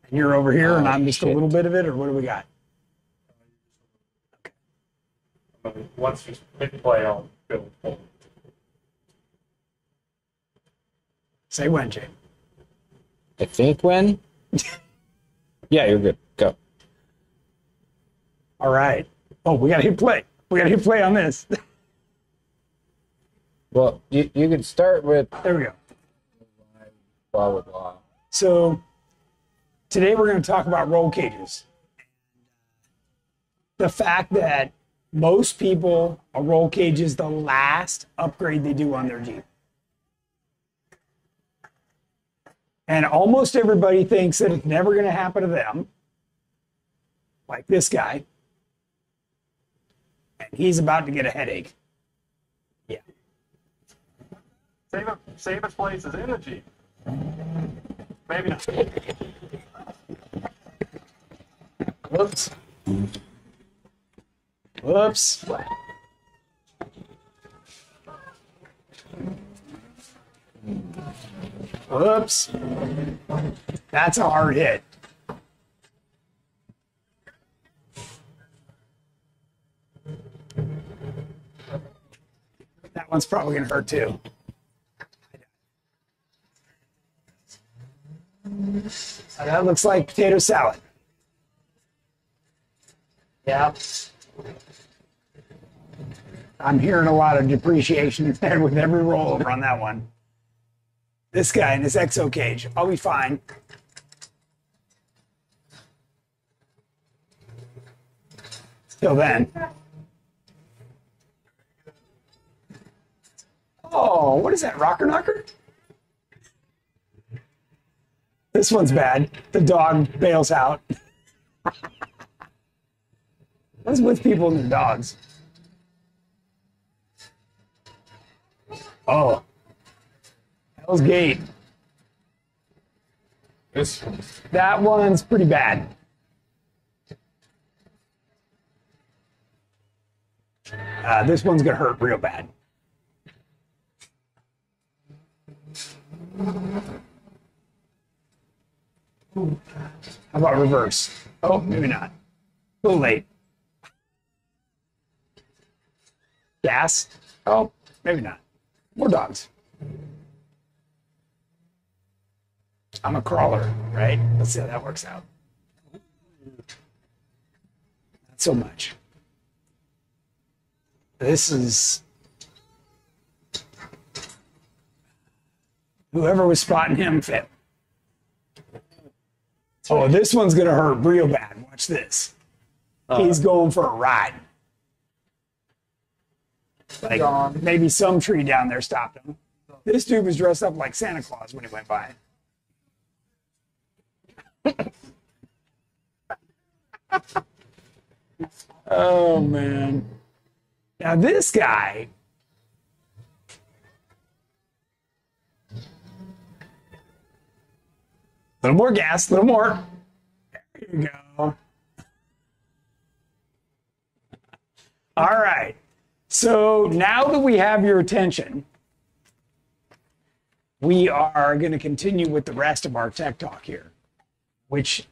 And you're over here, and I'm just shit. a little bit of it, or what do we got? Once you hit play, I'll build. Say when, Jay. I think when? Yeah, you're good. Go. All right. Oh, we got to hit play. We got to hit play on this. Well, you could start with There we go. blah, blah, blah. So today we're going to talk about roll cages. The fact that most people, a roll cage is the last upgrade they do on their Jeep. And almost everybody thinks that it's never going to happen to them. Like this guy. And he's about to get a headache. Yeah. Save its places in the Jeep. Maybe not. Whoops. Whoops. Whoops. That's a hard hit. That one's probably going to hurt too. That looks like potato salad. Yep. I'm hearing a lot of depreciation with every rollover on that one. This guy in his exo cage. I'll be fine. Till then. Oh, what is that? Rocker knocker? This one's bad. The dog bails out. What's with people and their dogs? Oh. Hell's Gate. That one's pretty bad. This one's gonna hurt real bad. How about reverse? Oh, maybe not. A little late. Gas? Oh, maybe not. More dogs. I'm a crawler, right? Let's see how that works out. Not so much. This is... Whoever was spotting him fit. Oh, this one's going to hurt real bad. Watch this. He's going for a ride. Like maybe some tree down there stopped him. This dude was dressed up like Santa Claus when he went by. Oh, man. Now this guy... A little more gas, a little more. There you go. All right. So now that we have your attention, we are going to continue with the rest of our tech talk here, which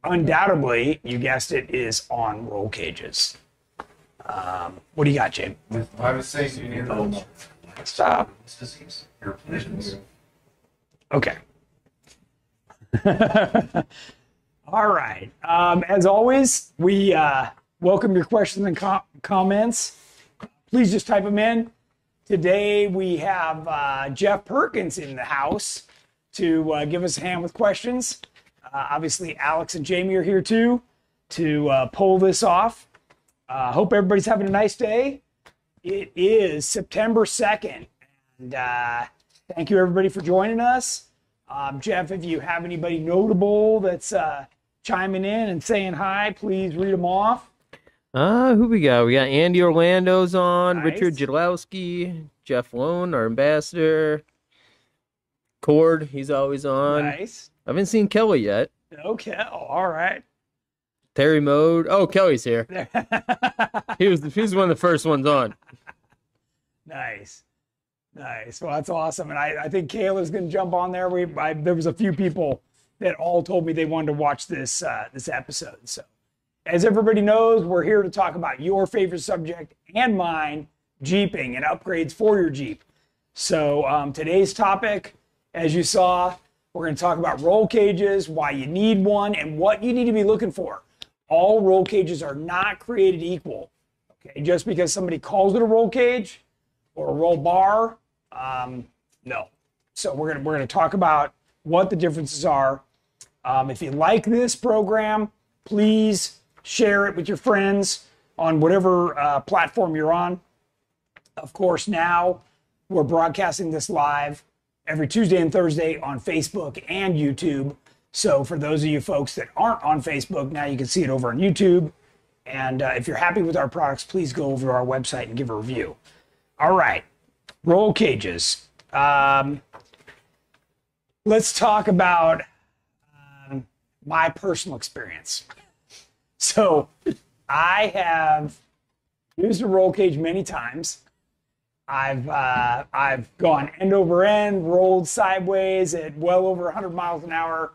undoubtedly, you guessed it, is on roll cages. What do you got, Jim? I was saying you need to Stop. your positions. Okay. All right. As always, we welcome your questions and comments. Please just type them in. Today we have Jeff Perkins in the house to give us a hand with questions. Obviously, Alex and Jamie are here too to pull this off. Hope everybody's having a nice day. It is September 2nd, and thank you everybody for joining us. Jeff, if you have anybody notable that's chiming in and saying hi, please read them off. Who we got? We got Andy Orlando's on, Nice. Richard Jadlowski, Jeff Lone, our ambassador. Cord, he's always on. Nice. I haven't seen Kelly yet. Okay. Oh, all right. Terry Mode. Oh, Kelly's here. He was one of the first ones on. Nice. Nice. Well, that's awesome. And I think Kayla's going to jump on there. There was a few people that all told me they wanted to watch this this episode. So, as everybody knows, we're here to talk about your favorite subject and mine, Jeeping and upgrades for your Jeep. So today's topic, as you saw, we're going to talk about roll cages, why you need one, and what you need to be looking for. All roll cages are not created equal. Okay, just because somebody calls it a roll cage or a roll bar, no. So we're gonna talk about what the differences are. If you like this program, please share it with your friends on whatever platform you're on. Of course, now we're broadcasting this live every Tuesday and Thursday on Facebook and YouTube. So for those of you folks that aren't on Facebook, now you can see it over on YouTube. And if you're happy with our products, please go over to our website and give a review. All right, roll cages. Let's talk about my personal experience. So I have used a roll cage many times. I've gone end over end, rolled sideways at well over 100 miles an hour.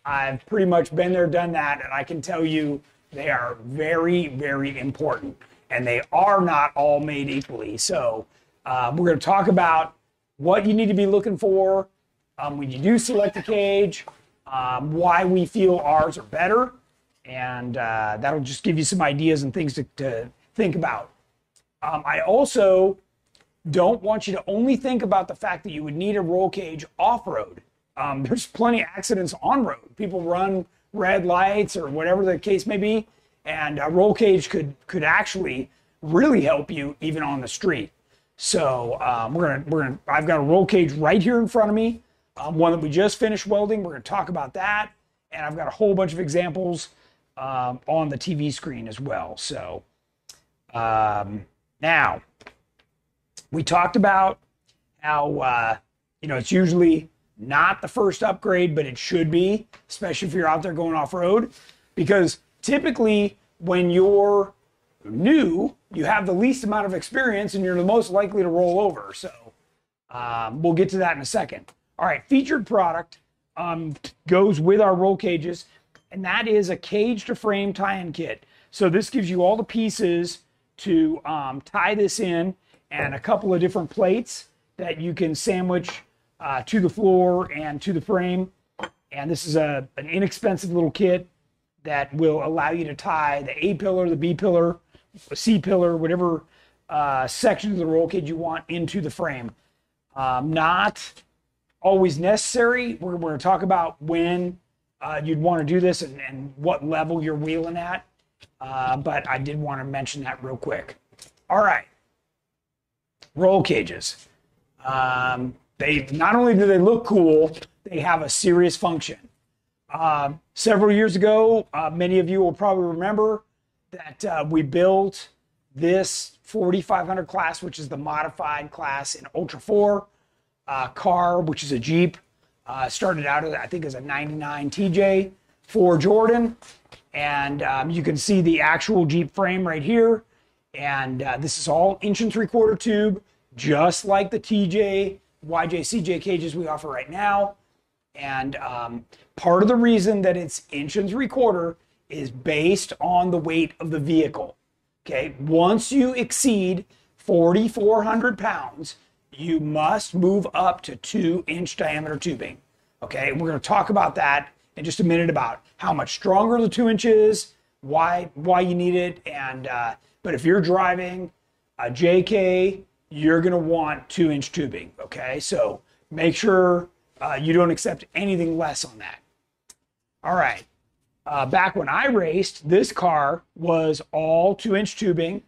I've pretty much been there, done that, and I can tell you they are very, very important, and they are not all made equally. So we're going to talk about what you need to be looking for when you do select a cage, why we feel ours are better, and that'll just give you some ideas and things to think about. I also don't want you to only think about the fact that you would need a roll cage off-road. There's plenty of accidents on road. People run red lights or whatever the case may be, and a roll cage could actually really help you even on the street. So I've got a roll cage right here in front of me, one that we just finished welding. We're going to talk about that, and I've got a whole bunch of examples on the TV screen as well. So now we talked about how it's usually not the first upgrade, but it should be, especially if you're out there going off-road, because typically when you're new, you have the least amount of experience and you're the most likely to roll over. So we'll get to that in a second. All right, featured product goes with our roll cages, and that is a cage to frame tie-in kit. So this gives you all the pieces to tie this in, and a couple of different plates that you can sandwich to the floor and to the frame. And this is an inexpensive little kit that will allow you to tie the A pillar, the B pillar, the C pillar, whatever section of the roll cage you want into the frame. Not always necessary. We're going to talk about when you'd want to do this and what level you're wheeling at. But I did want to mention that real quick. All right. Roll cages. They not only do they look cool, they have a serious function. Several years ago, many of you will probably remember that we built this 4500 class, which is the modified class in Ultra 4 car, which is a Jeep. Started out, I think, as a 99 TJ for Jordan. And you can see the actual Jeep frame right here. And this is all 1 3/4 tube, just like the TJ, YJ, CJ cages we offer right now. And part of the reason that it's 1 3/4 is based on the weight of the vehicle. Okay, once you exceed 4,400 pounds, you must move up to 2-inch diameter tubing. Okay, we're going to talk about that in just a minute about how much stronger the 2 inch is, why you need it, and but if you're driving a JK, you're going to want 2-inch tubing. Okay, so make sure you don't accept anything less on that. All right. Back when I raced, this car was all 2-inch tubing,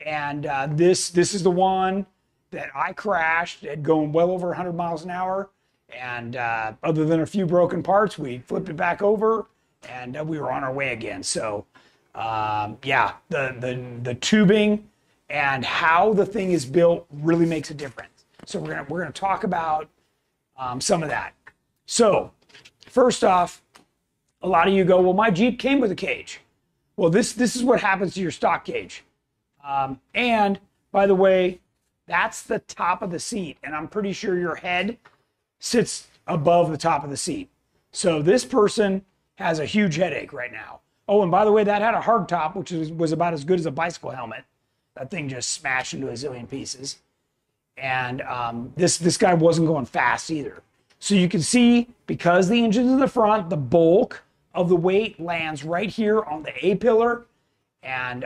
and this is the one that I crashed at going well over 100 miles an hour. And other than a few broken parts, we flipped it back over, and we were on our way again. So yeah, the tubing and how the thing is built really makes a difference. So we're gonna talk about some of that. So first off, a lot of you go, well, my Jeep came with a cage. Well, this is what happens to your stock cage. And by the way, that's the top of the seat, and I'm pretty sure your head sits above the top of the seat. So this person has a huge headache right now. Oh, and by the way, that had a hardtop, which was about as good as a bicycle helmet. That thing just smashed into a zillion pieces. And this guy wasn't going fast either. So you can see, because the engine's in the front, the bulk of the weight lands right here on the A-pillar and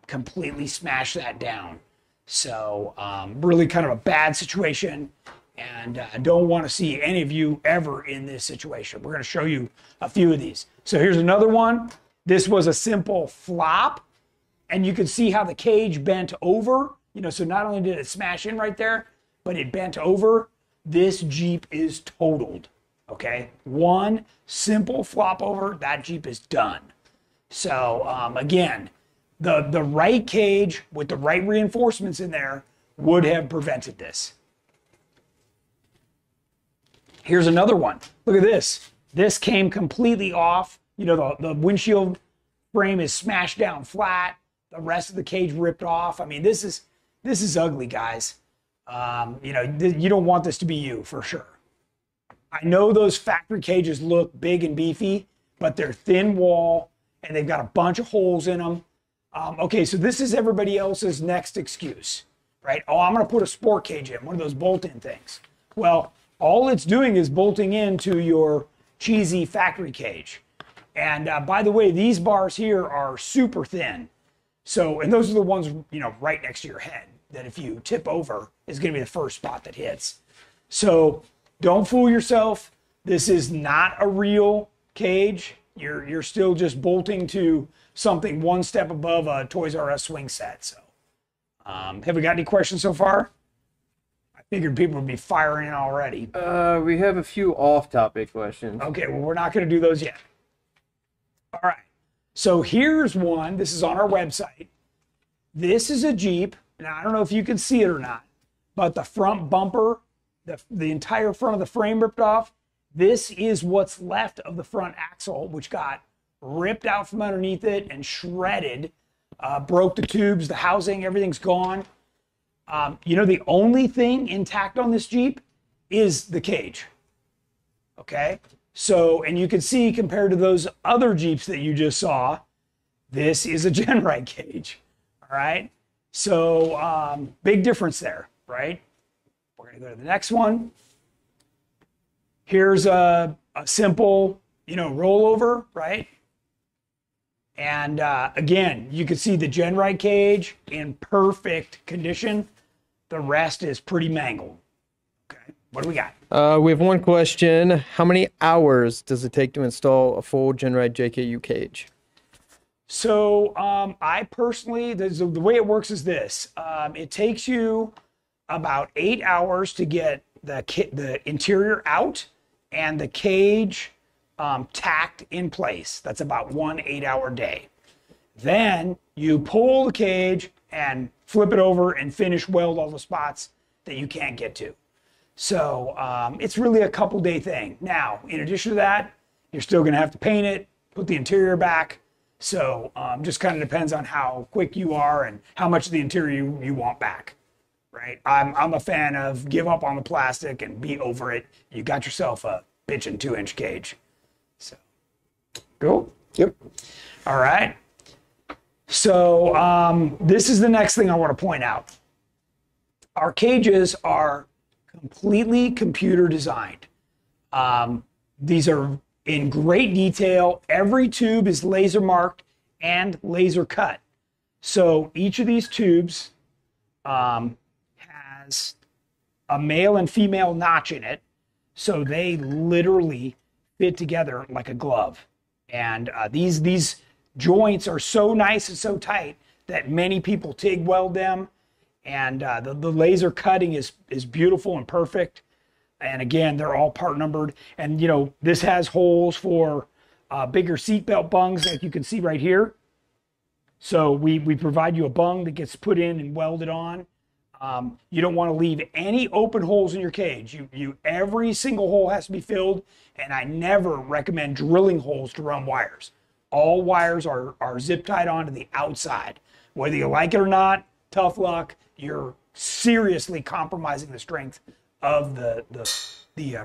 completely smash that down. So really kind of a bad situation, and I don't want to see any of you ever in this situation. We're going to show you a few of these. So here's another one. This was a simple flop, and you can see how the cage bent over. You know, so not only did it smash in right there, but it bent over. This Jeep is totaled, okay? One simple flop over, that Jeep is done. So again, the right cage with the right reinforcements in there would have prevented this. Here's another one. Look at this. This came completely off. You know, the windshield frame is smashed down flat. The rest of the cage ripped off. I mean, this is ugly, guys. You know, you don't want this to be you, for sure. I know those factory cages look big and beefy, but they're thin wall, and they've got a bunch of holes in them. Okay, so this is everybody else's next excuse, right? Oh, I'm going to put a sport cage in, one of those bolt-in things. Well, all it's doing is bolting into your cheesy factory cage. And by the way, these bars here are super thin. So, and those are the ones, you know, right next to your head that if you tip over is going to be the first spot that hits. So don't fool yourself. This is not a real cage. You're still just bolting to something one step above a Toys R Us swing set. So have we got any questions so far? I figured people would be firing in already. We have a few off-topic questions. Okay, well, we're not going to do those yet. All right. So here's one. This is on our website. This is a Jeep. Now, I don't know if you can see it or not, but the front bumper, the entire front of the frame ripped off. This is what's left of the front axle, which got ripped out from underneath it and shredded, broke the tubes, the housing, everything's gone. You know, the only thing intact on this Jeep is the cage. Okay? So, and you can see compared to those other Jeeps that you just saw, this is a Genrite cage. All right? So, big difference there, right? We're going to go to the next one. Here's a simple, you know, rollover, right? And again, you can see the Genrite cage in perfect condition. The rest is pretty mangled. Okay, what do we got? We have one question. How many hours does it take to install a full Genrite JKU cage? So I personally, the way it works is this. It takes you about 8 hours to get the interior out and the cage tacked in place. That's about 1 8-hour day. Then you pull the cage and flip it over and finish weld all the spots that you can't get to. So it's really a couple day thing. Now, in addition to that, you're still gonna have to paint it, put the interior back. So just kind of depends on how quick you are and how much of the interior you want back, right? I'm a fan of give up on the plastic and be over it. You got yourself a bitchin' 2-inch cage. So, cool? Yep. All right. So this is the next thing I want to point out. Our cages are completely computer designed. These are in great detail. Every tube is laser marked and laser cut. So each of these tubes has a male and female notch in it. So they literally fit together like a glove. And these joints are so nice and so tight that many people TIG weld them. And the laser cutting is beautiful and perfect. And again, they're all part numbered. And, you know, this has holes for bigger seatbelt bungs, like you can see right here. So we provide you a bung that gets put in and welded on. You don't want to leave any open holes in your cage. Every single hole has to be filled. And I never recommend drilling holes to run wires. All wires are zip tied onto the outside. Whether you like it or not, tough luck. You're seriously compromising the strength of the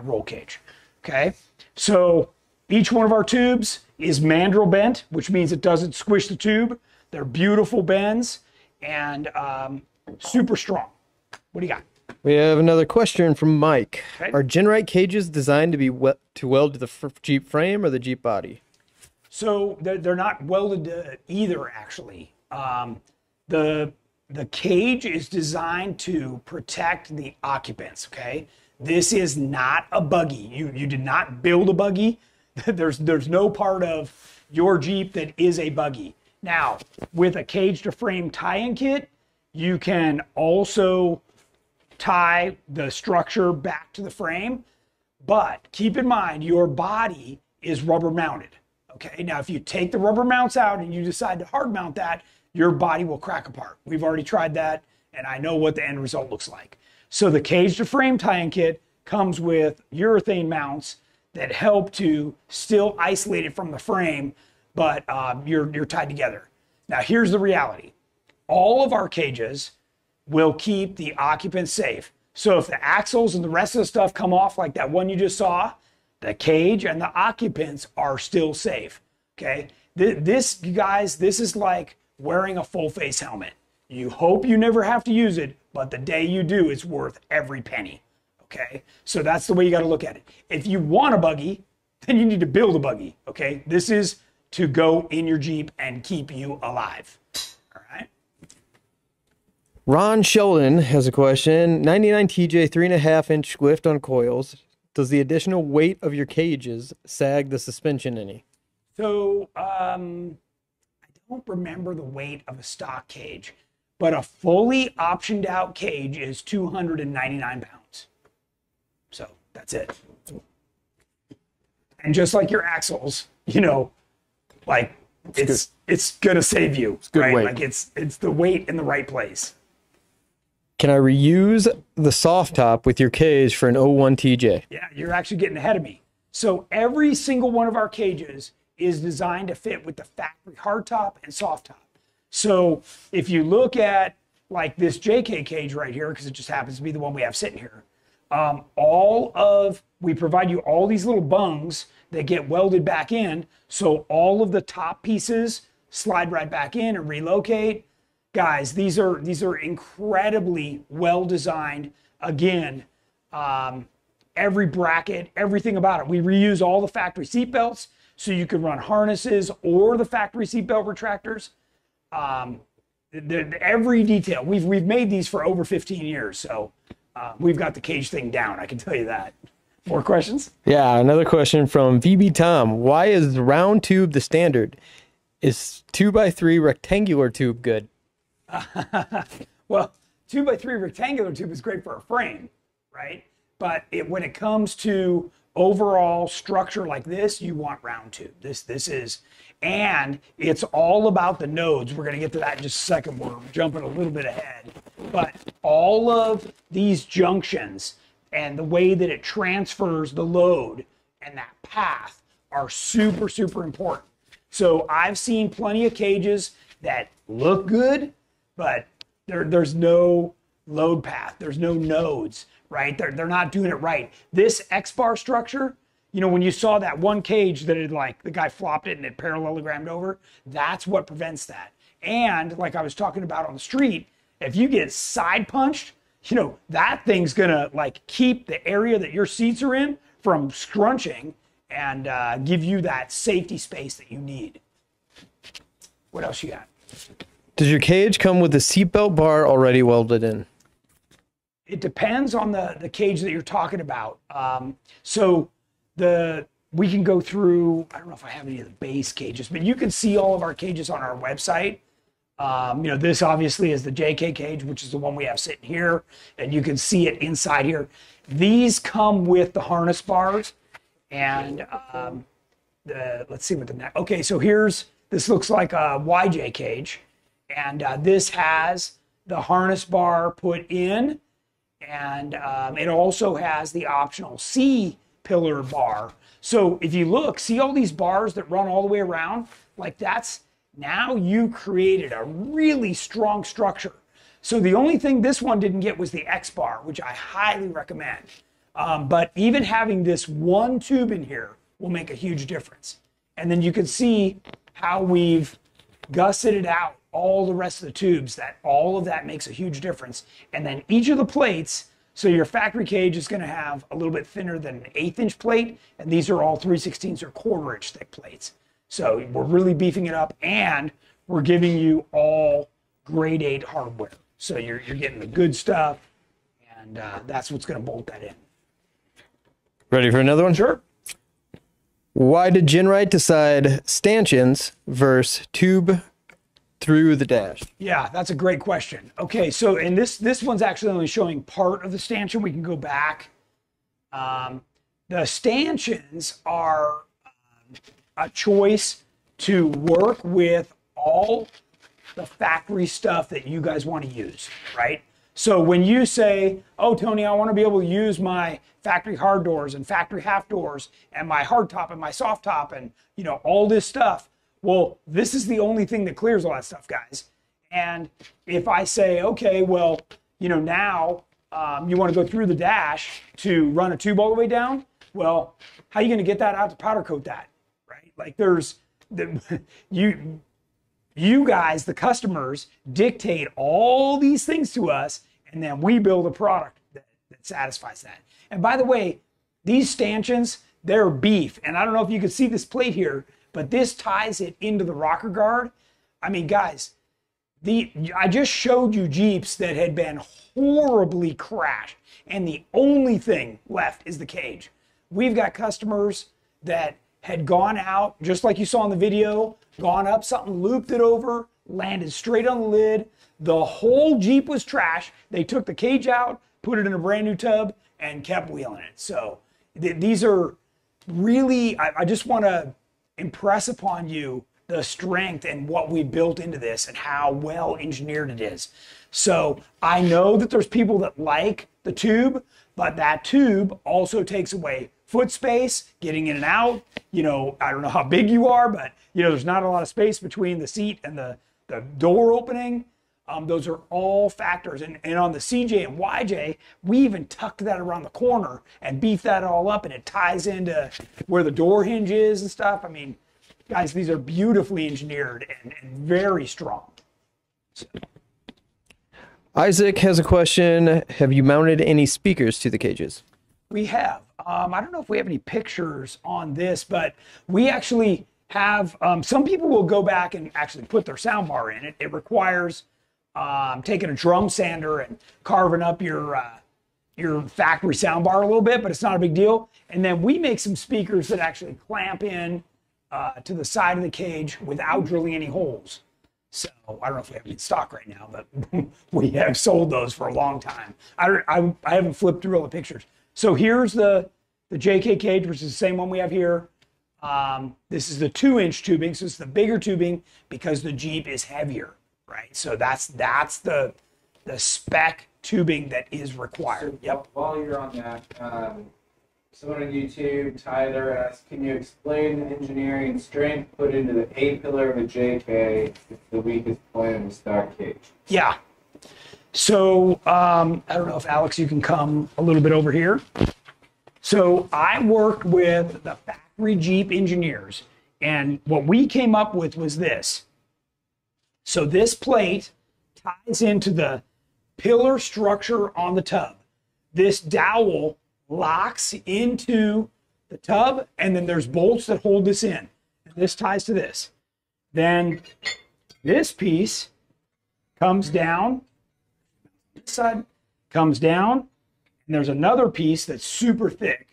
roll cage. Okay, so each one of our tubes is mandrel bent, which means it doesn't squish the tube. They're beautiful bends and super strong. What do you got? We have another question from Mike. Okay. Are Genrite cages designed to be to weld to the Jeep frame or the Jeep body? So they're not welded to either, actually. The cage is designed to protect the occupants, okay? This is not a buggy. You did not build a buggy. There's no part of your Jeep that is a buggy. Now, with a cage to frame tie-in kit, you can also tie the structure back to the frame, but keep in mind your body is rubber mounted. Okay, now if you take the rubber mounts out and you decide to hard mount that, your body will crack apart. We've already tried that, and I know what the end result looks like. So the cage to frame tie-in kit comes with urethane mounts that help to still isolate it from the frame, but you're tied together. Now here's the reality. All of our cages will keep the occupants safe. So if the axles and the rest of the stuff come off like that one you just saw, the cage and the occupants are still safe, okay? This, you guys, this is like wearing a full face helmet. You hope you never have to use it, but the day you do, it's worth every penny, okay? So that's the way you gotta look at it. If you want a buggy, then you need to build a buggy, okay? This is to go in your Jeep and keep you alive, all right? Ron Sheldon has a question. 99 TJ 3.5-inch Swift on coils. Does the additional weight of your cages sag the suspension any? So I don't remember the weight of a stock cage, but a fully optioned out cage is 299 pounds. So that's it. And just like your axles, you know, like it's gonna save you, right? weight. Like it's the weight in the right place. Can I reuse the soft top with your cage for an 01 TJ? Yeah, you're actually getting ahead of me. So every single one of our cages is designed to fit with the factory hardtop and soft top. So if you look at like this JK cage right here, because it just happens to be the one we have sitting here, we provide you all these little bungs that get welded back in. So all of the top pieces slide right back in and relocate. Guys, these are incredibly well designed. Again, every bracket, everything about it. We reuse all the factory seat belts, so you can run harnesses or the factory seat belt retractors. Every detail. We've made these for over 15 years, so we've got the cage thing down. I can tell you that. More questions? Yeah, another question from VB Tom. Why is the round tube the standard? Is 2x3 rectangular tube good? Well, 2x3 rectangular tube is great for a frame, right? But when it comes to overall structure like this, you want round tube. This is, and it's all about the nodes. We're going to get to that in just a second. We're jumping a little bit ahead. But all of these junctions and the way that it transfers the load and that path are super, super important. So I've seen plenty of cages that look good, but there's no load path. There's no nodes, right? They're not doing it right. This X-bar structure, you know, when you saw that one cage that had like, the guy flopped it and it parallelogrammed over, that's what prevents that. And like I was talking about on the street, if you get side punched, you know, that thing's gonna like keep the area that your seats are in from scrunching and give you that safety space that you need. What else you got? Does your cage come with a seatbelt bar already welded in? It depends on the cage that you're talking about. So we can go through, I don't know if I have any of the base cages, but you can see all of our cages on our website. You know, this obviously is the JK cage, which is the one we have sitting here, and you can see it inside here. These come with the harness bars, and let's see what the next, okay, so this looks like a YJ cage, and this has the harness bar put in, and it also has the optional C pillar bar. So if you look, see all these bars that run all the way around? Like now you created a really strong structure. So the only thing this one didn't get was the X bar, which I highly recommend. But even having this one tube in here will make a huge difference. And then you can see how we've gusseted out all the rest of the tubes, that all of that makes a huge difference. And then each of the plates, so your factory cage is going to have a little bit thinner than an 1/8 inch plate, and these are all 3/16 or 1/4 inch thick plates. So we're really beefing it up, and we're giving you all grade 8 hardware. So you're getting the good stuff, and that's what's going to bolt that in. Ready for another one? Sure. Why did Genrite decide stanchions versus tube through the dash? Yeah, that's a great question. Okay, so and this one's actually only showing part of the stanchion. We can go back. The stanchions are a choice to work with all the factory stuff that you guys want to use, right? So when you say, oh, Tony, I want to be able to use my factory hard doors and factory half doors and my hard top and my soft top and, you know, all this stuff. Well, this is the only thing that clears all that stuff, guys. And if I say, okay, well, you know, now you want to go through the dash to run a tube all the way down, well, how are you going to get that out to powder coat that, right? Like you guys, the customers, dictate all these things to us, and then we build a product that satisfies that. And by the way, these stanchions, they're beef. And I don't know if you can see this plate here, but this ties it into the rocker guard. I mean, guys, I just showed you Jeeps that had been horribly crashed, and the only thing left is the cage. We've got customers that had gone out, just like you saw in the video, gone up something, looped it over, landed straight on the lid. The whole Jeep was trash. They took the cage out, put it in a brand new tub, and kept wheeling it. So these are really, I just want to impress upon you the strength and what we built into this and how well engineered it is. So I know that there's people that like the tube, but that tube also takes away foot space, getting in and out. You know, I don't know how big you are, but you know, there's not a lot of space between the seat and the door opening. Those are all factors. And on the CJ and YJ, we even tucked that around the corner and beefed that all up, and it ties into where the door hinge is and stuff. I mean, guys, these are beautifully engineered and very strong. So. Isaac has a question. Have you mounted any speakers to the cages? We have. I don't know if we have any pictures on this, but we actually have, some people will go back and actually put their sound bar in it. It requires taking a drum sander and carving up your factory sound bar a little bit, but it's not a big deal. And then we make some speakers that actually clamp in to the side of the cage without drilling any holes. So I don't know if we have any in stock right now, but we have sold those for a long time. I haven't flipped through all the pictures. So here's the JK cage, which is the same one we have here. This is the 2-inch tubing, so it's the bigger tubing because the Jeep is heavier, right? So that's the spec tubing that is required. Yep. While you're on that, someone on YouTube, Tyler, asked, can you explain the engineering strength put into the A-pillar of a JK if the weakest point in the stock cage? Yeah. So I don't know if Alex, you can come a little bit over here. So I worked with the factory Jeep engineers, and what we came up with was this. So this plate ties into the pillar structure on the tub. This dowel locks into the tub, and then there's bolts that hold this in. And this ties to this. Then this piece comes down. This side comes down, and there's another piece that's super thick.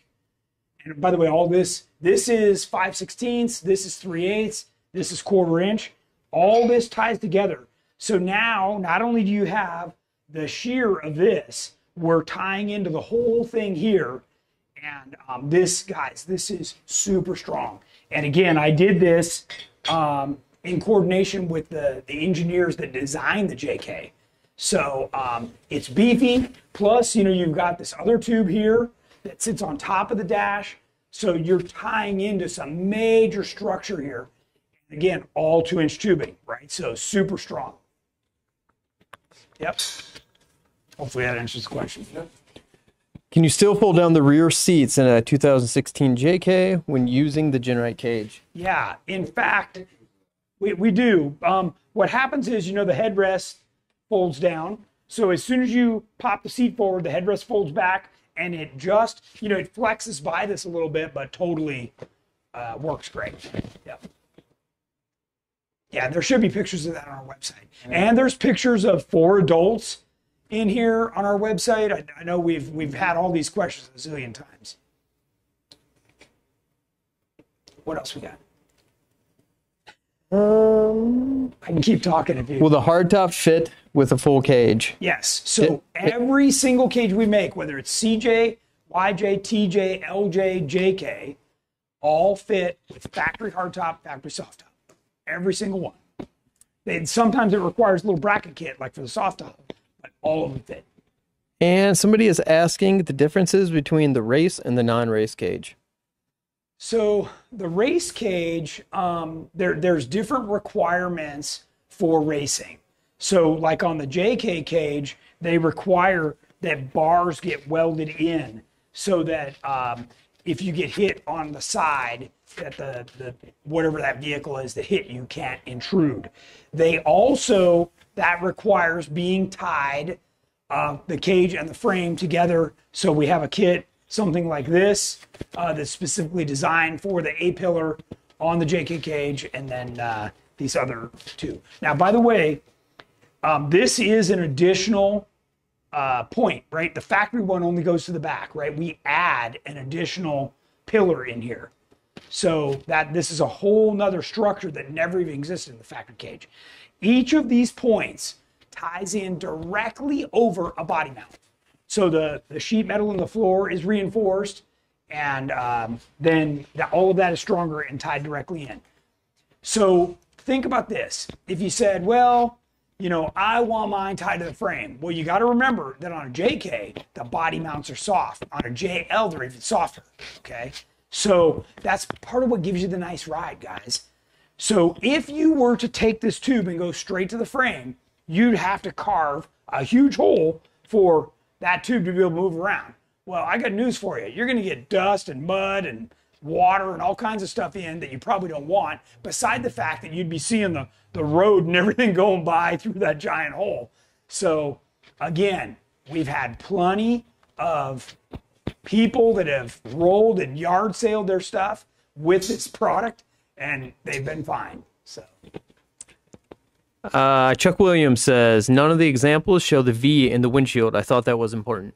And by the way, all this is 5/16, this is 3/8, this is 1/4 inch. All this ties together. So now, not only do you have the shear of this, we're tying into the whole thing here. And this, guys, this is super strong. And again, I did this in coordination with the engineers that designed the JK. So it's beefy, plus, you know, you've got this other tube here that sits on top of the dash. So you're tying into some major structure here. Again, all 2-inch tubing, right? So super strong. Yep. Hopefully that answers the question. Can you still pull down the rear seats in a 2016 JK when using the Generite cage? Yeah, in fact, we do. What happens is, the headrest folds down. So as soon as you pop the seat forward, the headrest folds back, and it just, it flexes by this a little bit, but totally works great. Yep. Yeah, there should be pictures of that on our website. And there's pictures of 4 adults in here on our website. I know we've had all these questions a zillion times. What else we got? I can keep talking if you... Will the hardtop fit with a full cage? Yes. So every single cage we make, whether it's CJ, YJ, TJ, LJ, JK, all fit with factory hardtop, factory soft top. Every single one. Sometimes it requires a little bracket kit, like for the soft top, but all of them fit. And somebody is asking the differences between the race and the non-race cage. So the race cage, there's different requirements for racing. So like on the JK cage, they require that bars get welded in so that if you get hit on the side, that the whatever that vehicle is that hit you can't intrude. They also, that requires being tied, the cage and the frame together, so we have a kit, something like this, that's specifically designed for the A-pillar on the JK cage, and then these other 2. Now, by the way, this is an additional point, right? The factory one only goes to the back, right? We add an additional pillar in here. So that this is a whole nother structure that never even existed in the factory cage. Each of these points ties in directly over a body mount. So the sheet metal in the floor is reinforced, and then all of that is stronger and tied directly in. So think about this. If you said, well, I want mine tied to the frame. Well, you got to remember that on a JK, the body mounts are soft. On a JL, they're even softer, okay? So that's part of what gives you the nice ride, guys. So if you were to take this tube and go straight to the frame, you'd have to carve a huge hole for that tube to be able to move around. Well, I got news for you. You're going to get dust and mud and water and all kinds of stuff in that you probably don't want, beside the fact that you'd be seeing the road and everything going by through that giant hole. So again, we've had plenty of people that have rolled and yard sailed their stuff with this product, and they've been fine. So Chuck Williams says, none of the examples show the V in the windshield. I thought that was important.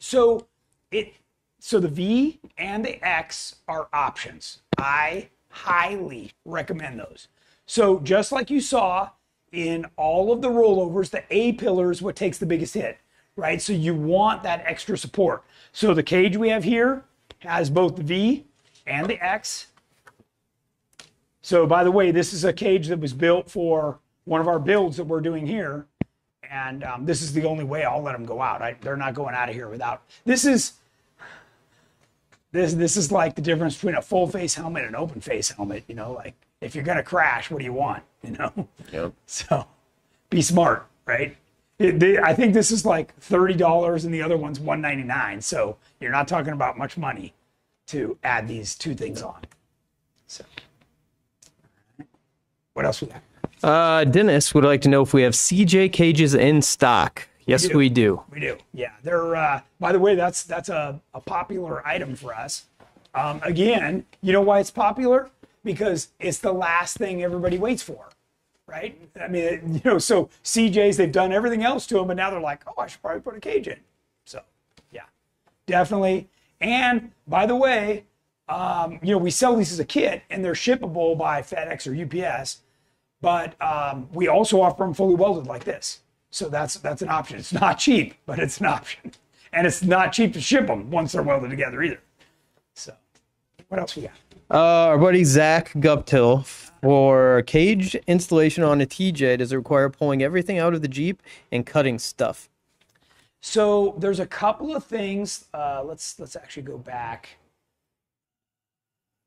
So the V and the X are options. I highly recommend those. So just like you saw in all of the rollovers, the A pillar is what takes the biggest hit, right? So you want that extra support. So the cage we have here has both the V and the X. So by the way, this is a cage that was built for one of our builds that we're doing here. And this is the only way I'll let them go out. They're not going out of here without. This is like the difference between a full face helmet and an open face helmet. Like if you're gonna crash, what do you want? Yep. So be smart, right? I think this is like $30 and the other one's $199. So you're not talking about much money to add these 2 things on. So what else we got? Dennis would like to know if we have CJ cages in stock. Yes, we do. We do. Yeah. They're, by the way, that's a popular item for us. Again, you know why it's popular? Because it's the last thing everybody waits for, right? I mean, so CJs, they've done everything else to them, but now they're like, oh, I should probably put a cage in. So, yeah, definitely. And by the way, we sell these as a kit, and they're shippable by FedEx or UPS. But we also offer them fully welded like this. So that's an option. It's not cheap, but it's an option. And it's not cheap to ship them once they're welded together either. So what else we got? Our buddy Zach Guptill, for cage installation on a TJ, does it require pulling everything out of the Jeep and cutting stuff? So there's a couple of things. Let's actually go back,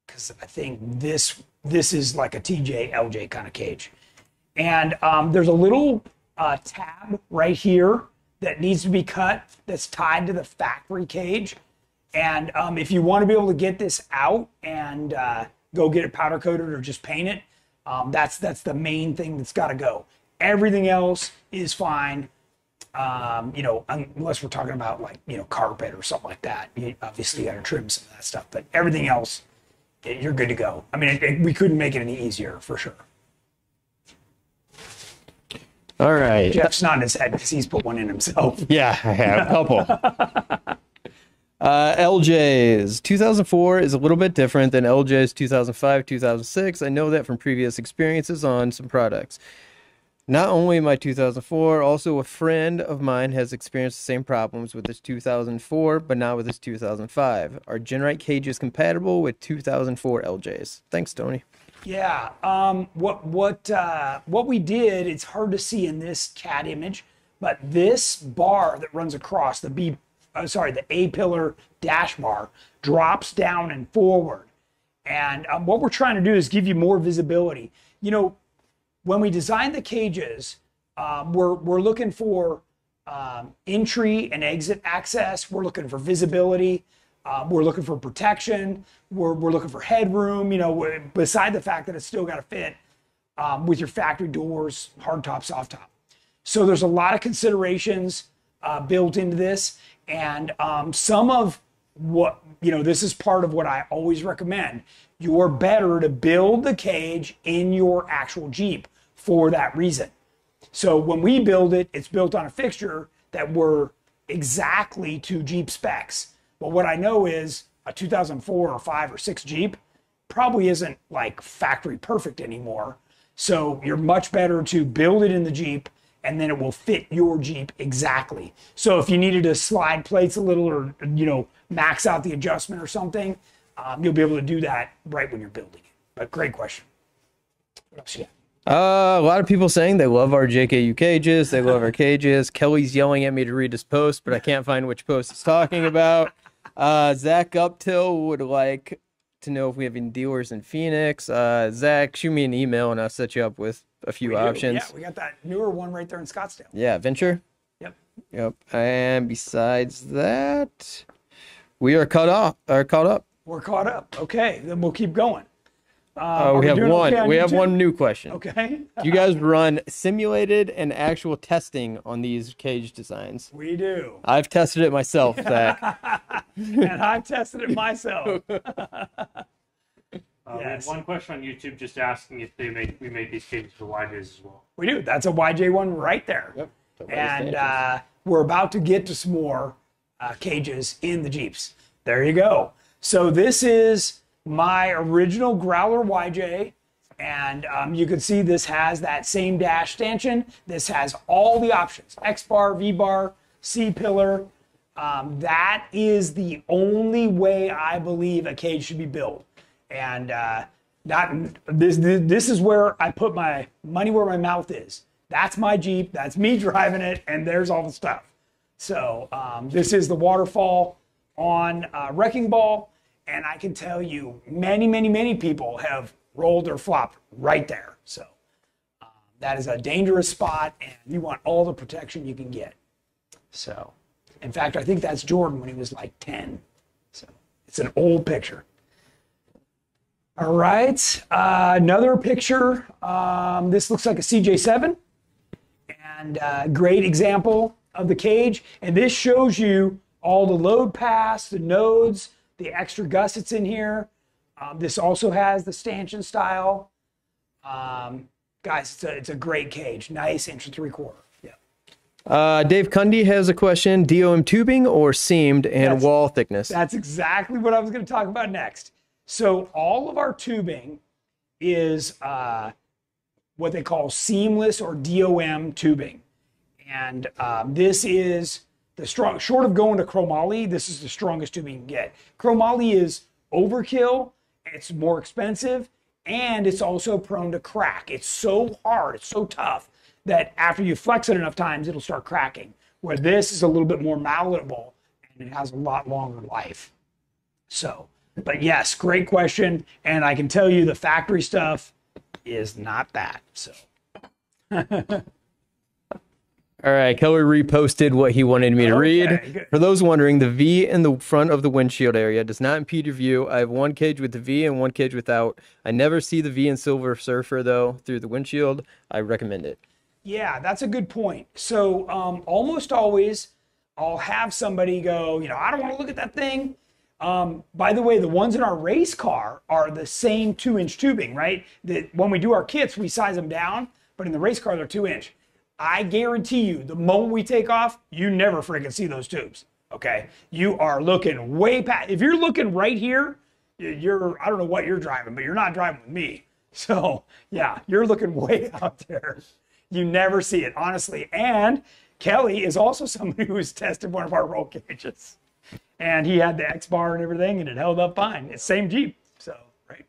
because I think this is like a TJ, LJ kind of cage. And there's a little tab right here that needs to be cut that's tied to the factory cage. And if you want to be able to get this out and go get it powder coated or just paint it, that's the main thing that's got to go. Everything else is fine. You know, unless we're talking about like, you know, carpet or something like that. You obviously got to trim some of that stuff, but everything else, you're good to go. I mean, we couldn't make it any easier for sure. All right. Jeff's nodding his head because he's put one in himself. Yeah, I have a couple. LJ's 2004 is a little bit different than LJ's 2005, 2006. I know that from previous experiences on some products. Not only my 2004, also a friend of mine has experienced the same problems with his 2004, but not with his 2005. Are Genrite cages compatible with 2004 LJs? Thanks, Tony. Yeah. What we did, it's hard to see in this CAD image, but this bar that runs across the A-pillar dash bar drops down and forward. And what we're trying to do is give you more visibility. You know, when we design the cages, we're looking for entry and exit access. We're looking for visibility. We're looking for protection. We're looking for headroom, you know, beside the fact that it's still got to fit with your factory doors, hardtop, soft top. So there's a lot of considerations built into this. And some of what, you know, this is part of what I always recommend. You're better to build the cage in your actual Jeep for that reason. So when we build it, it's built on a fixture that were exactly to Jeep specs. But what I know is a 2004 or 5 or 6 Jeep probably isn't like factory perfect anymore. So you're much better to build it in the Jeep and then it will fit your Jeep exactly. So if you needed to slide plates a little or, you know, max out the adjustment or something, you'll be able to do that right when you're building it. But great question. What else you got? A lot of people saying they love our JKU cages. They love our cages. Kelly's yelling at me to read his post, but I can't find which post he's talking about. Zach Uptill would like to know if we have any dealers in Phoenix. Zach, shoot me an email and I'll set you up with a few options. Yeah, we got that newer one right there in Scottsdale. Yeah, Venture. Yep. And besides that, we are caught up. We're caught up. Okay, then we'll keep going. We have one. Okay we have YouTube? one new question. Okay. Do you guys run simulated and actual testing on these cage designs? We do. I've tested it myself, Zach. And I've tested it myself. We have one question on YouTube just asking if we make these cages for YJs as well. We do. That's a YJ one right there. Yep. And we're about to get to some more cages in the Jeeps. There you go. So this is my original Growler YJ. And you can see this has that same dash stanchion. This has all the options. X-bar, V-bar, C-pillar. That is the only way I believe a cage should be built. And this is where I put my money where my mouth is. That's my Jeep. That's me driving it. And there's all the stuff. So this is the waterfall on Wrecking Ball. And I can tell you many, many, many people have rolled or flopped right there. So that is a dangerous spot and you want all the protection you can get. So, in fact, I think that's Jordan when he was like 10. So it's an old picture. All right, another picture. This looks like a CJ7 and great example of the cage. And this shows you all the load pass, the nodes, the extra gussets in here. This also has the stanchion style. Guys, it's a great cage. Nice 1.75 inch. Yeah. Dave Cundy has a question. DOM tubing or seamed and wall thickness? That's exactly what I was going to talk about next. So all of our tubing is what they call seamless or DOM tubing. And this is the strong, short of going to chromoly, this is the strongest tubing you can get. Chromoly is overkill, it's more expensive, and it's also prone to crack. It's so hard, it's so tough, that after you flex it enough times, it'll start cracking. Where this is a little bit more malleable, and it has a lot longer life. So, but yes, great question, and I can tell you the factory stuff is not that, so. All right, Keller reposted what he wanted me to read. good. For those wondering, the V in the front of the windshield area does not impede your view. I have one cage with the V and one cage without. I never see the V in Silver Surfer, though, through the windshield. I recommend it. Yeah, that's a good point. So almost always I'll have somebody go, I don't want to look at that thing. By the way, the ones in our race car are the same 2-inch tubing, right? That when we do our kits, we size them down, but in the race car, they're 2-inch. I guarantee you, the moment we take off, you never freaking see those tubes, okay? You are looking way past. If you're looking right here, I don't know what you're driving, but you're not driving with me. So, yeah, you're looking way out there. You never see it, honestly. And Kelly is also somebody who's tested one of our roll cages. And he had the X bar and everything, and it held up fine. It's same Jeep, so, right.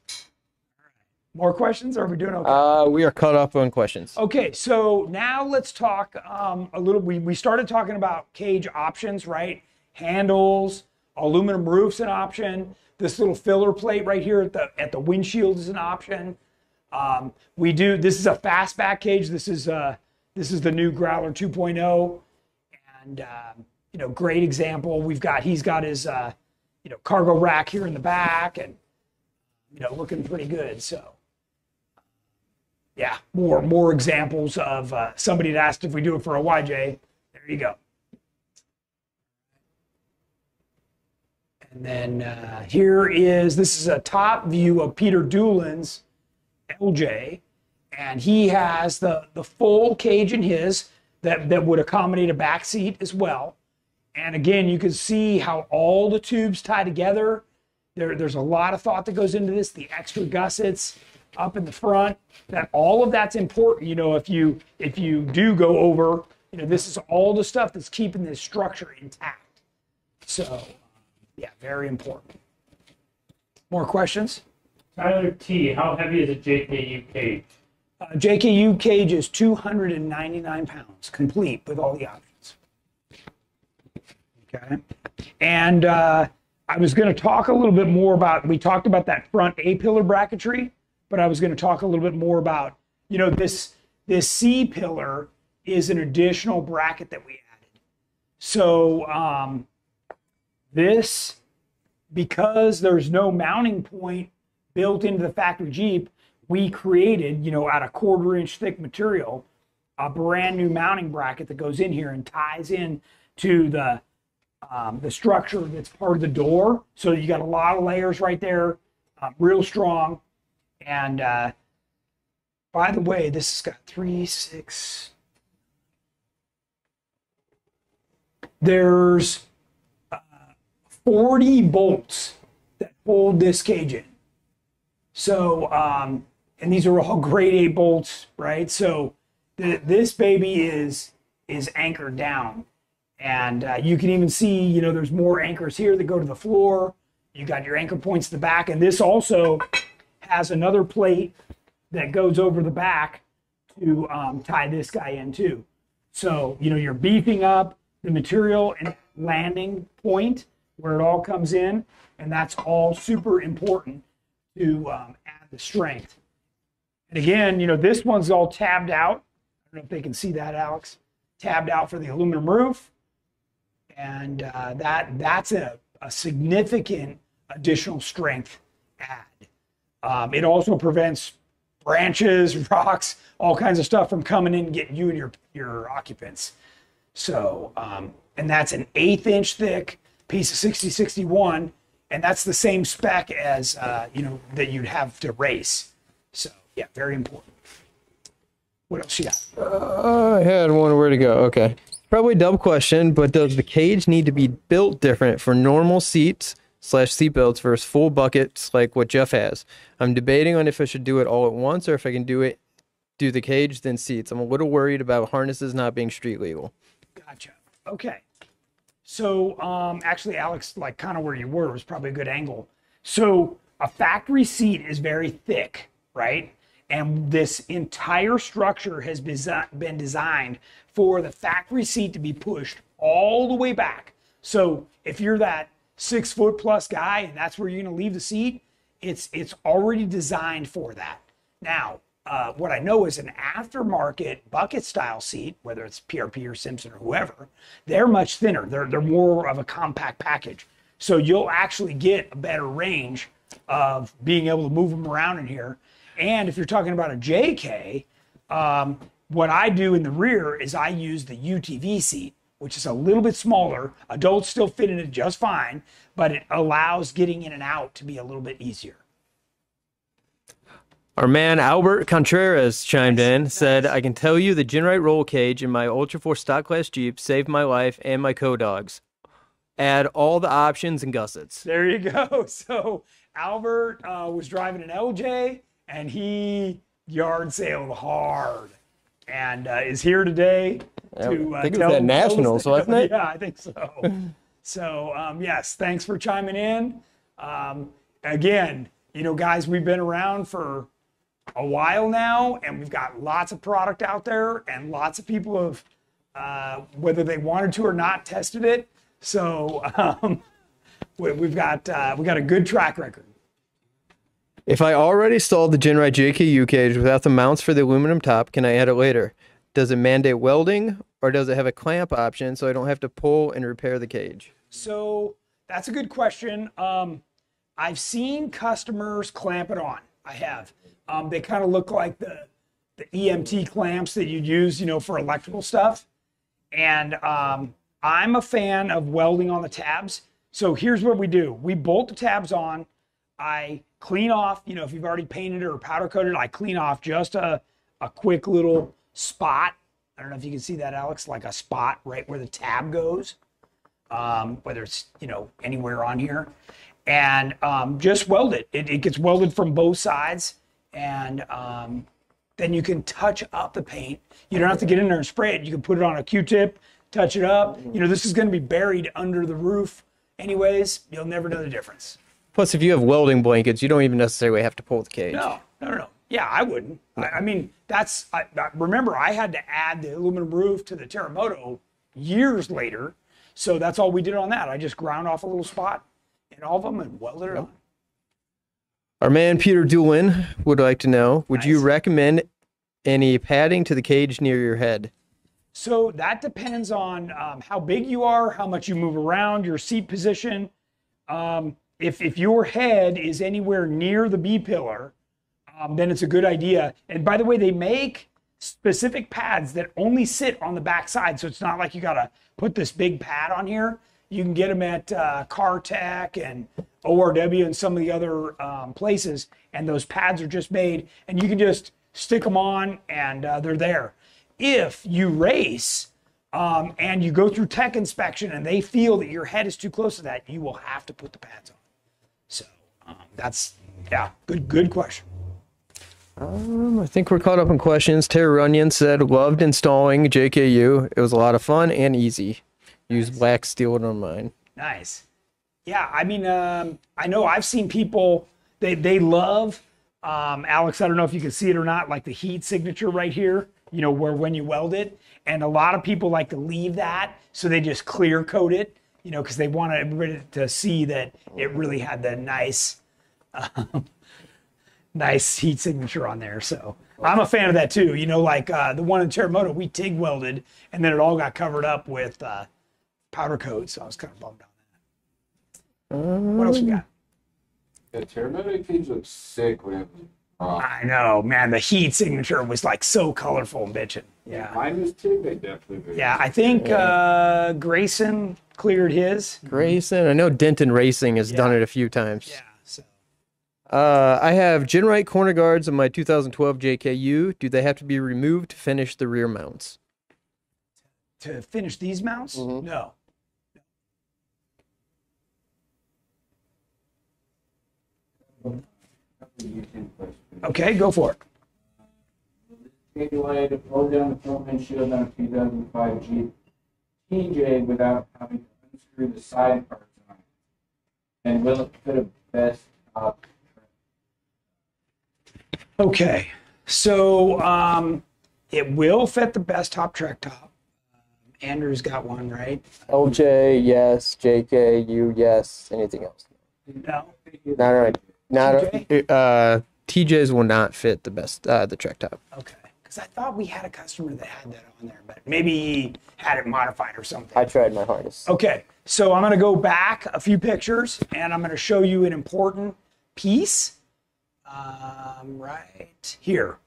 All right. More questions, or are we doing okay? We are caught up on questions. Okay, so now let's talk a little. We started talking about cage options, right? Handles, aluminum roof's an option. This little filler plate right here at the windshield is an option. This is a fastback cage. This is the new Growler 2.0, and great example. He's got his cargo rack here in the back, and looking pretty good. So yeah, more examples of somebody had asked if we do it for a YJ. There you go. And then this is a top view of Peter Doolin's LJ, and he has the full cage in his that would accommodate a back seat as well. And again, you can see how all the tubes tie together. There's a lot of thought that goes into this. The extra gussets up in the front, all of that's important. If you do go over, this is all the stuff that's keeping this structure intact. So, yeah, very important. More questions? Tyler T, how heavy is a JKU cage? JKU cage is 299 pounds, complete with all the options. Okay. And I was going to talk a little bit more about, we talked about that front A-pillar bracketry, but I was going to talk a little bit more about, this C-pillar is an additional bracket that we added. So because there's no mounting point built into the factory Jeep, we created, out of 1/4-inch thick material, a brand new mounting bracket that goes in here and ties in to the structure that's part of the door. So you got a lot of layers right there, real strong. And by the way, this has got 3, 6. There's 40 bolts that hold this cage in. So, and these are all grade A bolts, right? So this baby is anchored down. And you can even see, there's more anchors here that go to the floor. You got your anchor points at the back. And this also has another plate that goes over the back to tie this guy in too. So, you're beefing up the material and landing point where it all comes in. And that's all super important to add the strength. And again, this one's all tabbed out. I don't know if they can see that, Alex. Tabbed out for the aluminum roof. And that's a significant additional strength add. It also prevents branches, rocks, all kinds of stuff from coming in and getting you and your occupants. So, and that's an 1/8-inch thick piece of 6061, and that's the same spec as that you'd have to race. So, yeah, very important. What else you got? I had one. Where to go? Okay. Probably a dumb question, but does the cage need to be built different for normal seats / seat belts versus full buckets like what Jeff has? I'm debating on if I should do it all at once or if I can do the cage, then seats. I'm a little worried about harnesses not being street legal. Gotcha. Okay. So actually, Alex, like kind of where you were was probably a good angle. So a factory seat is very thick, right? And this entire structure has been designed for the factory seat to be pushed all the way back. So if you're that 6-foot+ guy and that's where you're going to leave the seat, it's already designed for that. Now, what I know is an aftermarket bucket style seat, whether it's PRP or Simpson or whoever, they're much thinner. They're more of a compact package. So you'll actually get a better range of being able to move them around in here. And if you're talking about a JK, what I do in the rear is I use the UTV seat, which is a little bit smaller. Adults still fit in it just fine, but it allows getting in and out to be a little bit easier. Our man Albert Contreras chimed in, said, I can tell you the Genrite roll cage in my Ultra 4 stock class Jeep saved my life and my co-dogs. Add all the options and gussets. There you go. So Albert was driving an LJ, and he yard sailed hard, and is here today to I think it was at Nationals, wasn't it? Yeah, I think so. So yes, thanks for chiming in. Again, you know, guys, we've been around for a while now, and we've got lots of product out there, and lots of people have, whether they wanted to or not, tested it. So we've got a good track record. If I already installed the Genrite JKU cage without the mounts for the aluminum top, can I add it later? Does it mandate welding, or does it have a clamp option so I don't have to pull and repair the cage? So that's a good question. I've seen customers clamp it on. I have. They kind of look like the EMT clamps that you'd use, you know, for electrical stuff. And I'm a fan of welding on the tabs. So here's what we do. We bolt the tabs on. I clean off, you know, if you've already painted or powder coated, I clean off just a quick little spot. I don't know if you can see that, Alex, like a spot right where the tab goes, whether it's, you know, anywhere on here. And just weld it. It gets welded from both sides. And then you can touch up the paint. You don't have to get in there and spray it. You can put it on a Q-tip, touch it up. You know, this is going to be buried under the roof anyways. You'll never know the difference. Plus, if you have welding blankets, you don't even necessarily have to pull the cage. No. Yeah, I wouldn't. I mean, remember, I had to add the aluminum roof to the Terremoto years later. So that's all we did on that. I just ground off a little spot in all of them and welded it on. Our man Peter Doolin would like to know, would you recommend any padding to the cage near your head? So that depends on how big you are, how much you move around, your seat position. If your head is anywhere near the B-pillar, then it's a good idea. And by the way, they make specific pads that only sit on the back side. So it's not like you got to put this big pad on here. You can get them at CarTech and ORW and some of the other places. And those pads are just made, and you can just stick them on, and they're there. If you race and you go through tech inspection and they feel that your head is too close to that, you will have to put the pads on. So that's, yeah, good question. I think we're caught up in questions. Terry Runyon said, loved installing JKU. It was a lot of fun and easy. Use black steel on mine. Nice. Yeah, I mean, I know I've seen people, they love, Alex, I don't know if you can see it or not, like the heat signature right here, you know, where when you weld it. And a lot of people like to leave that, so they just clear coat it, you know, because they want everybody to see that it really had the nice, nice heat signature on there. So I'm a fan of that too. You know, like the one in Terremoto, we TIG welded, and then it all got covered up with powder coat. So I was kind of bummed on that. What else we got? The Terremoto cage looks sick when it was raw. I know, man. The heat signature was like so colorful and bitchin'. Yeah. Mine was too. They definitely. Yeah, I think Grayson cleared his. Grayson, I know Denton Racing has done it a few times. Yeah. So. I have Genrite corner guards on my 2012 JKU. Do they have to be removed to finish the rear mounts? To finish these mounts? Mm-hmm. No. Okay, go for it. Take away to pull down the front windshield on a 2005 Jeep TJ without having to unscrew the side parts on it. And will it fit a best top? Okay, so it will fit the best top Trek top. Andrew's got one, right? LJ, yes. JKU, yes. Anything else? No. Not right. Not TJs will not fit the best the Trek Top. Okay. Because I thought we had a customer that had that on there, but maybe he had it modified or something. I tried my hardest. Okay, so I'm going to go back a few pictures, and I'm going to show you an important piece right here.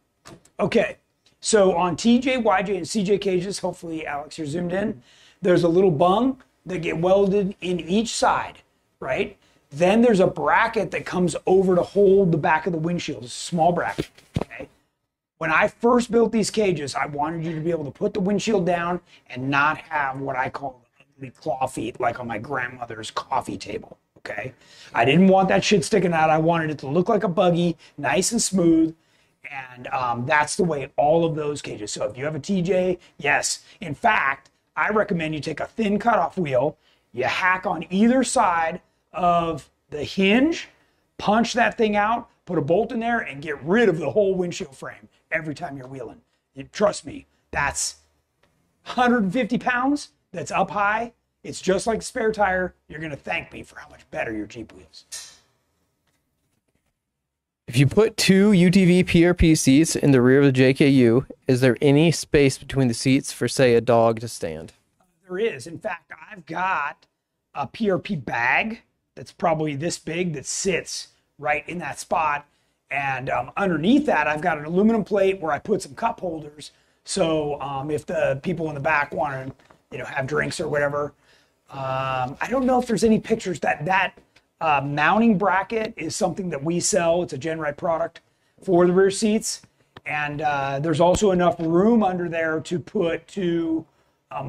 Okay, so on TJ, YJ, and CJ cages, hopefully, Alex, you're zoomed in, there's a little bung that get welded in each side, right? Then there's a bracket that comes over to hold the back of the windshield, a small bracket, okay? When I first built these cages, I wanted you to be able to put the windshield down and not have what I call ugly claw feet, like on my grandmother's coffee table, okay? I didn't want that shit sticking out. I wanted it to look like a buggy, nice and smooth, and that's the way all of those cages. So if you have a TJ, yes. In fact, I recommend you take a thin cutoff wheel, you hack on either side of the hinge, punch that thing out, put a bolt in there, and get rid of the whole windshield frame every time you're wheeling. Trust me, that's 150 pounds, that's up high. It's just like a spare tire. You're going to thank me for how much better your Jeep wheels. If you put 2 UTV PRP seats in the rear of the JKU, is there any space between the seats for, say, a dog to stand? There is. In fact, I've got a PRP bag that's probably this big that sits right in that spot. And underneath that, I've got an aluminum plate where I put some cup holders. So if the people in the back want to, have drinks or whatever, I don't know if there's any pictures. That mounting bracket is something that we sell. It's a GenRide product for the rear seats. And there's also enough room under there to put 2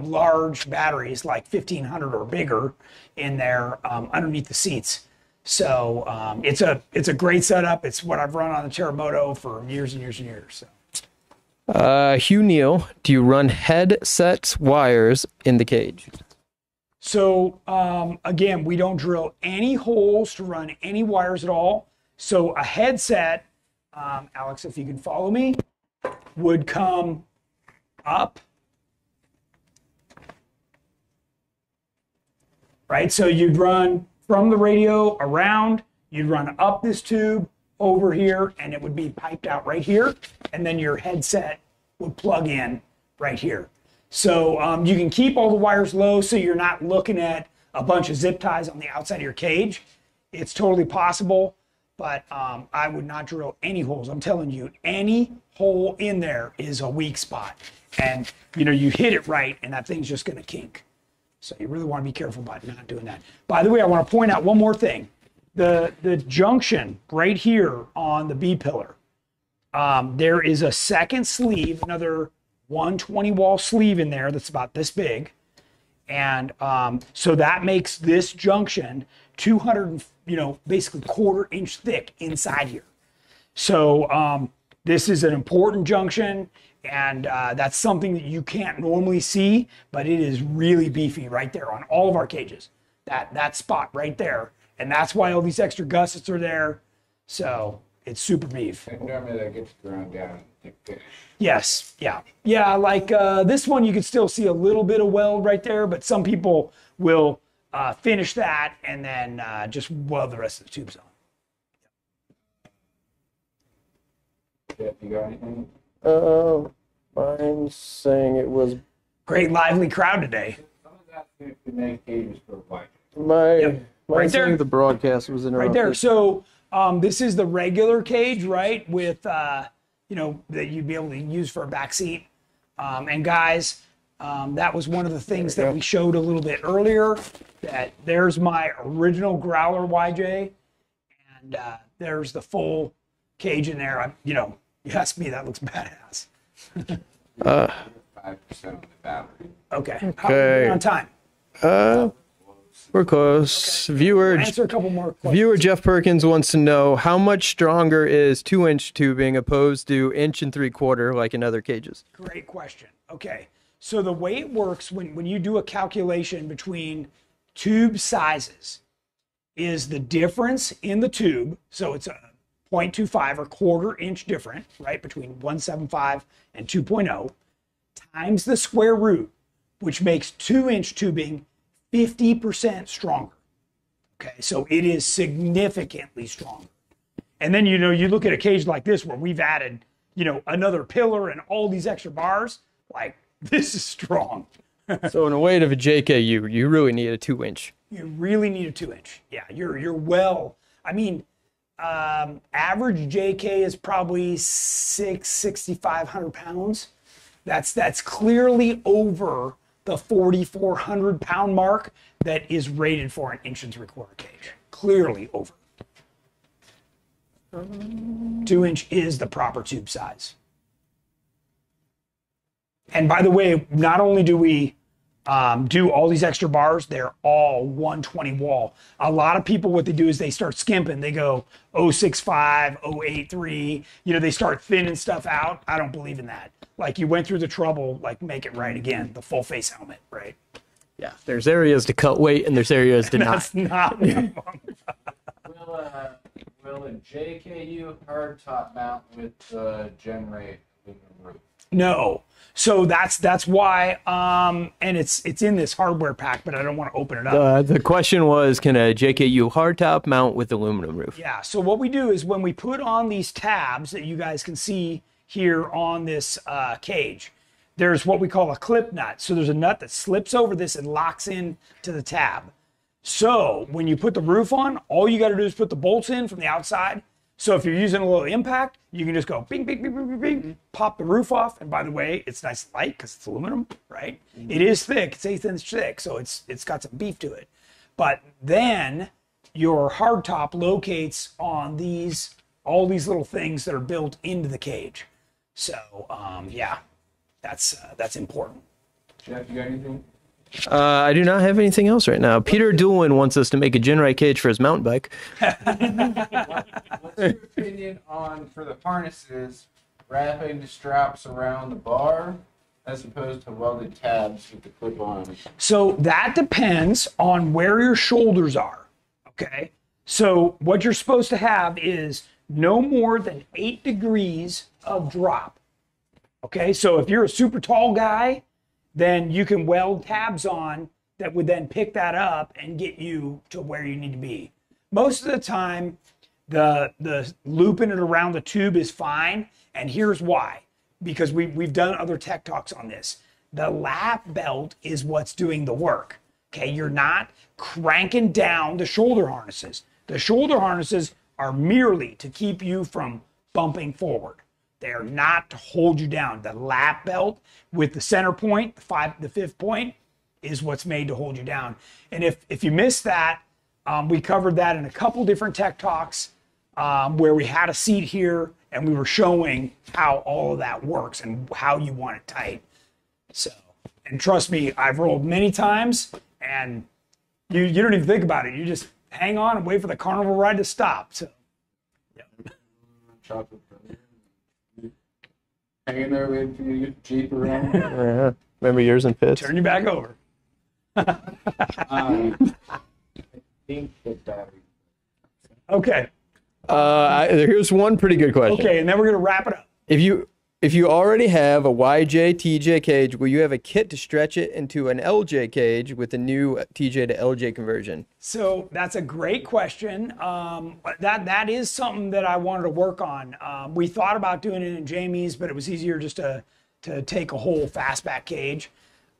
large batteries, like 1,500 or bigger, in there underneath the seats. So it's a great setup. It's what I've run on the Terremoto for years and years and years. So. Hugh Neal, do you run headset wires in the cage? So again, we don't drill any holes to run any wires at all. So a headset, Alex, if you can follow me, would come up. Right, so you'd run from the radio around, you'd run up this tube over here, and it would be piped out right here, and then your headset would plug in right here. So you can keep all the wires low so you're not looking at a bunch of zip ties on the outside of your cage. It's totally possible, but I would not drill any holes. I'm telling you, any hole in there is a weak spot. And you hit it right, and that thing's just gonna kink. So you really want to be careful about not doing that. By the way, I want to point out one more thing. The junction right here on the B-pillar, there is a second sleeve, another 120 wall sleeve in there that's about this big. And so that makes this junction 200, basically 1/4 inch thick inside here. So this is an important junction. And that's something that you can't normally see, but it is really beefy right there on all of our cages. That spot right there. And that's why all these extra gussets are there. So it's super beef. And normally that gets ground down to finish. Yes, yeah. Yeah, like this one you can still see a little bit of weld right there, but some people will finish that and then just weld the rest of the tubes on. Jeff, you got anything? Mine's saying it was Great lively crowd today. Someone's asking if you make cages for white. mine's Right there. saying the broadcast was interrupted. Right there. So this is the regular cage, right? With, that you'd be able to use for a back seat. And guys, that was one of the things that we showed a little bit earlier, that there's my original Growler YJ. And there's the full cage in there. You ask me, that looks badass. 5% of the battery. Okay. How are we doing on time? We're close. Viewer Answer a couple more questions. Viewer Jeff Perkins wants to know how much stronger is 2-inch tubing opposed to 1 3/4 like in other cages? Great question. Okay. So the way it works when you do a calculation between tube sizes is the difference in the tube. So it's a 0.25 or 1/4 inch different, right, between 175 and 2.0 times the square root, which makes 2-inch tubing 50% stronger. Okay, so it is significantly stronger. And then, you look at a cage like this where we've added, another pillar and all these extra bars, like this is strong. So in a weight of a JKU, you really need a 2-inch. You really need a 2-inch. Yeah, you're well. I mean, average JK is probably 6,500 pounds. That's clearly over the 4,400 pound mark that is rated for an 1 3/4 cage. Clearly over. 2-inch is the proper tube size. And by the way, not only do we do all these extra bars, they're all 120 wall. A lot of people, what they do is they start skimping. They go 065, 083. They start thinning stuff out. I don't believe in that. Like, you went through the trouble, like, make it right again. The full face helmet, right? Yeah, there's areas to cut weight and there's areas to not. That's not Will a JKU hardtop mount with the Generate aluminum roof? No. So that's why, and it's in this hardware pack, but I don't want to open it up. The question was, can a JKU hardtop mount with aluminum roof? Yeah, so what we do is when we put on these tabs that you guys can see here on this cage, there's what we call a clip nut. So there's a nut that slips over this and locks in to the tab. So when you put the roof on, all you got to do is put the bolts in from the outside. So if you're using a little impact, you can just go bing, bing, bing, bing, bing, bing, pop the roof off. And by the way, it's nice and light because it's aluminum, right? It is thick. It's 1/8 inch thick, so it's got some beef to it. But then your hardtop locates on all these little things that are built into the cage. So yeah, that's important. Jeff, you got anything? I do not have anything else right now. Peter Doolin wants us to make a Generate cage for his mountain bike. What's your opinion on, for the harnesses, wrapping the straps around the bar as opposed to welded tabs with the clip-on? So that depends on where your shoulders are, okay? So what you're supposed to have is no more than 8 degrees of drop, okay? So if you're a super tall guy, then you can weld tabs on that would then pick that up and get you to where you need to be. Most of the time, the looping it around the tube is fine, and here's why. Because we've done other tech talks on this. The lap belt is what's doing the work, okay? You're not cranking down the shoulder harnesses. The shoulder harnesses are merely to keep you from bumping forward. They are not to hold you down. The lap belt with the center point, the fifth point, is what's made to hold you down. And if you missed that, we covered that in a couple different tech talks where we had a seat here and we were showing how all of that works and how you want it tight. So, and trust me, I've rolled many times and you don't even think about it. You just hang on and wait for the carnival ride to stop. So, yeah. Chocolate. Hanging there waiting for you to get the Jeep around. Yeah. Remember yours and Fitz? Turn you back over. I think the battery. Okay. Here's one pretty good question. Okay, and then we're gonna wrap it up. If you already have a YJ TJ cage, will you have a kit to stretch it into an LJ cage with the new TJ to LJ conversion? So that's a great question. That is something that I wanted to work on. We thought about doing it in Jamie's, but it was easier just to take a whole fastback cage.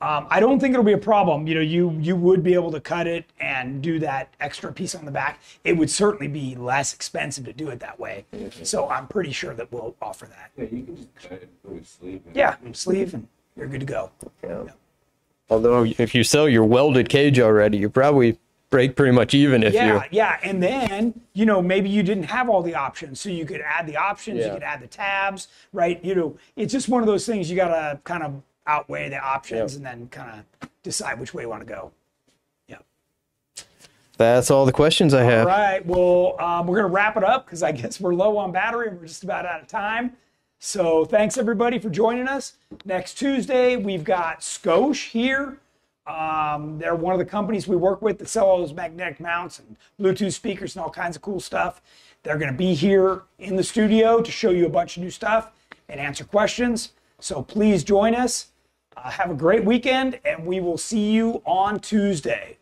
I don't think it'll be a problem. You would be able to cut it and do that extra piece on the back. It would certainly be less expensive to do it that way. So I'm pretty sure that we'll offer that. Yeah, you can just cut it and put a sleeve in. Yeah, sleeve and you're good to go. Yeah. Although if you sell your welded cage already, you probably break pretty much even if you... Yeah, and then, maybe you didn't have all the options. So you could add the options, you could add the tabs, right? It's just one of those things you got to kind of outweigh the options and then kind of decide which way you want to go. Yeah. That's all the questions I have. All right. Well, we're going to wrap it up because I guess we're low on battery and we're just about out of time. So thanks everybody for joining us. Next Tuesday, we've got Scosh here. They're one of the companies we work with that sell all those magnetic mounts and Bluetooth speakers and all kinds of cool stuff. They're going to be here in the studio to show you a bunch of new stuff and answer questions. So please join us. Have a great weekend, and we will see you on Tuesday.